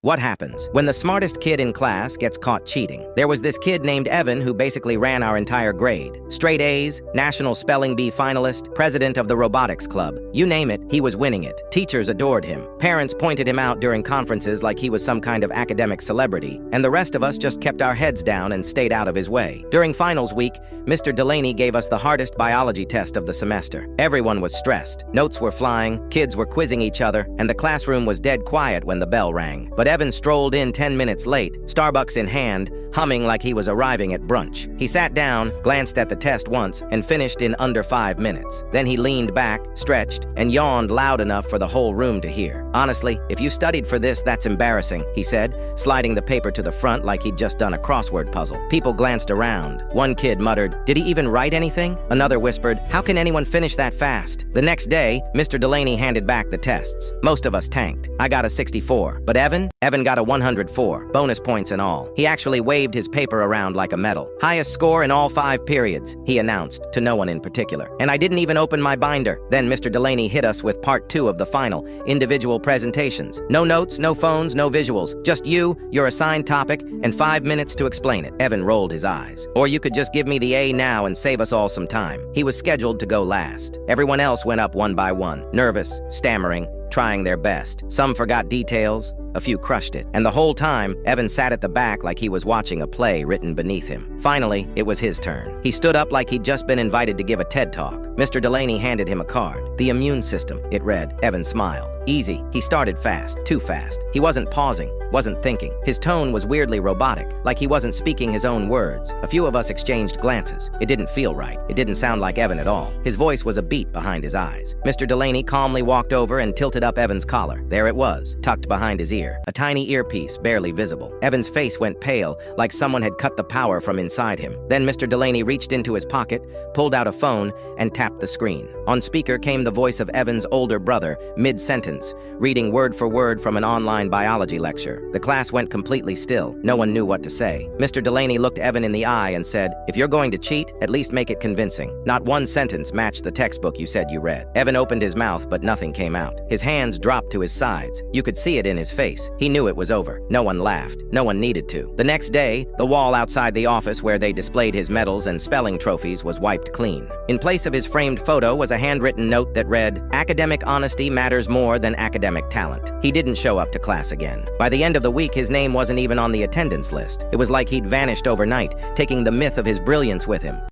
What happens when the smartest kid in class gets caught cheating? There was this kid named Evan who basically ran our entire grade. Straight A's, National Spelling Bee finalist, president of the robotics club. You name it, he was winning it. Teachers adored him. Parents pointed him out during conferences like he was some kind of academic celebrity, and the rest of us just kept our heads down and stayed out of his way. During finals week, Mr. Delaney gave us the hardest biology test of the semester. Everyone was stressed. Notes were flying, kids were quizzing each other, and the classroom was dead quiet when the bell rang. But Evan strolled in 10 minutes late, Starbucks in hand, humming like he was arriving at brunch. He sat down, glanced at the test once, and finished in under 5 minutes. Then he leaned back, stretched, and yawned loud enough for the whole room to hear. Honestly, if you studied for this, that's embarrassing, he said, sliding the paper to the front like he'd just done a crossword puzzle. People glanced around. One kid muttered, "Did he even write anything?" Another whispered, "How can anyone finish that fast?" The next day, Mr. Delaney handed back the tests. Most of us tanked. I got a 64, but Evan got a 104, bonus points and all. He actually waved his paper around like a medal. "Highest score in all 5 periods," he announced, to no one in particular. And I didn't even open my binder. Then Mr. Delaney hit us with part 2 of the final, individual presentations. No notes, no phones, no visuals. Just you, your assigned topic, and 5 minutes to explain it. Evan rolled his eyes. "Or you could just give me the A now and save us all some time." He was scheduled to go last. Everyone else went up one by one, nervous, stammering, trying their best. Some forgot details, a few crushed it. And the whole time, Evan sat at the back like he was watching a play written beneath him. Finally, it was his turn. He stood up like he'd just been invited to give a TED Talk. Mr. Delaney handed him a card. "The immune system," it read. Evan smiled. Easy. He started fast, too fast. He wasn't pausing, wasn't thinking. His tone was weirdly robotic, like he wasn't speaking his own words. A few of us exchanged glances. It didn't feel right. It didn't sound like Evan at all. His voice was a beat behind his eyes. Mr. Delaney calmly walked over and tilted up Evan's collar. There it was, tucked behind his ear. A tiny earpiece, barely visible. Evan's face went pale, like someone had cut the power from inside him. Then Mr. Delaney reached into his pocket, pulled out a phone, and tapped the screen. On speaker came the voice of Evan's older brother, mid-sentence, reading word for word from an online biology lecture. The class went completely still. No one knew what to say. Mr. Delaney looked Evan in the eye and said, "If you're going to cheat, at least make it convincing. Not one sentence matched the textbook you said you read." Evan opened his mouth, but nothing came out. His hands dropped to his sides. You could see it in his face. He knew it was over. No one laughed. No one needed to. The next day, the wall outside the office where they displayed his medals and spelling trophies was wiped clean. In place of his framed photo was a handwritten note that read, "Academic honesty matters more than academic talent." He didn't show up to class again. By the end of the week, his name wasn't even on the attendance list. It was like he'd vanished overnight, taking the myth of his brilliance with him.